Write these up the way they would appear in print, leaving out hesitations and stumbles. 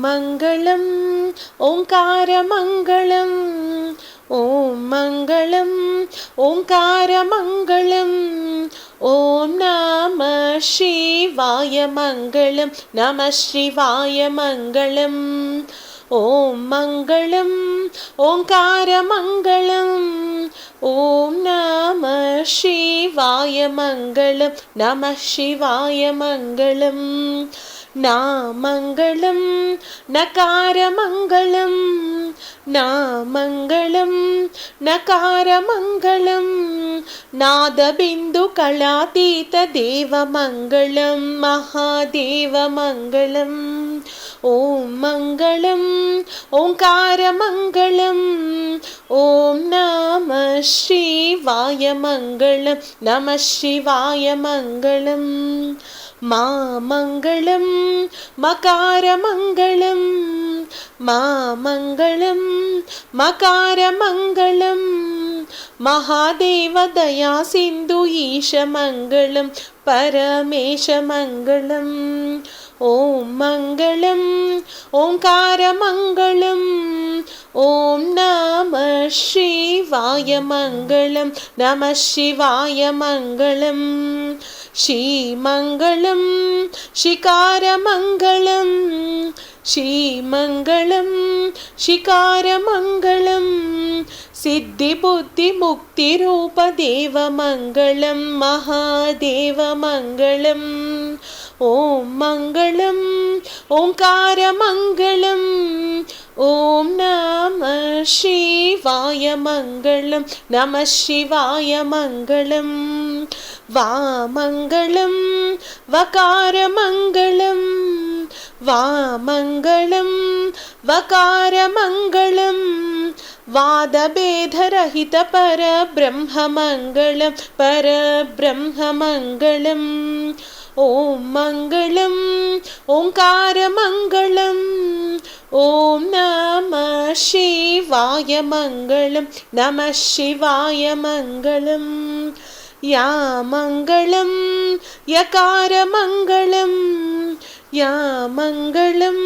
मङ्गलम् ओङ्कारमङ्गलम् ॐ मङ्गलम् ओङ्कारमङ्गलम् ॐ नमः शिवाय मङ्गलं नमः शिवाय मङ्गलम् ॐ मङ्गलम् ओङ्कारमङ्गलम् ॐ नमः शिवाय मङ्गलं नमः शिवाय मङ्गलम् नामङ्गलं नकारमङ्गलं नामङ्गलं नकारमङ्गलं नादबिन्दुकलातीतदेवमङ्गलं महादेवमङ्गलम् ॐ मङ्गलम् ओङ्कारमङ्गलम् ॐ नमः शिवाय मङ्गलं नमः शिवाय मङ्गलम् मामङ्गलं मकारमङ्गलं मामङ्गलं मकारमङ्गलं महादेवदया सिन्धु ईशमङ्गलं परमेशमङ्गलम् ॐ मङ्गलम् ओङ्कारमङ्गलम् ॐ नमः शिवाय मङ्गलं नमः शिवाय मङ्गलम् श्रीमङ्गलं शिकारमङ्गलं श्रीमङ्गलं शिकारमङ्गलं सिद्धिबुद्धिमुक्तिरूपदेवमङ्गलं महादेवमङ्गलम् ॐ मङ्गलम् ओङ्कारमङ्गलम् ॐ नमः शिवाय मङ्गलं नमः शिवाय मङ्गलम् वामङ्गलं वकारमङ्गलं वामङ्गलं वकारमङ्गलं वादभेदरहित परब्रह्ममङ्गलं परब्रह्ममङ्गलम् ॐ मङ्गलम् ओङ्कारमङ्गलम् ॐ नमः शिवाय मङ्गलं नमः शिवाय मङ्गलम् या मङ्गलं यकारमङ्गलं या मङ्गलं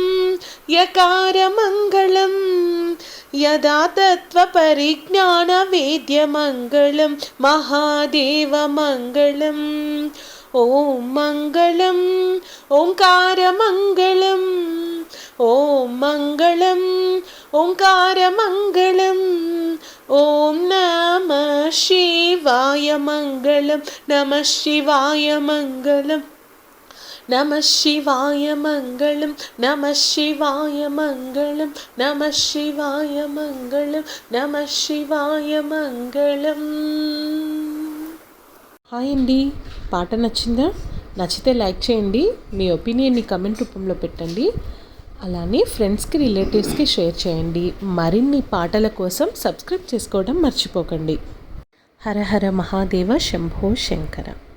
यकारमङ्गलं यदा तत्त्वपरिज्ञानवेद्यमङ्गलं महादेवमङ्गलम् ॐ मङ्गलम् ओङ्कारमङ्गलम् ॐ मङ्गलम् ओङ्कारमङ्गलम् ॐ नमः शिवाय मङ्गलं नमः शिवाय मङ्गलं नमः शिवाय मङ्गलं नमः शिवाय मङ्गलं नमः शिवाय मङ्गलं नमः शिवाय मङ्गलम्. హాయ్ అండి, పాట నచ్చిందా? నచ్చితే లైక్ చేయండి, మీ ఒపీనియన్ని కమెంట్ రూపంలో పెట్టండి. అలానే ఫ్రెండ్స్కి రిలేటివ్స్కి షేర్ చేయండి. మరిన్ని పాటల కోసం సబ్స్క్రైబ్ చేసుకోవడం మర్చిపోకండి. హర హర మహాదేవ శంభో శంకర.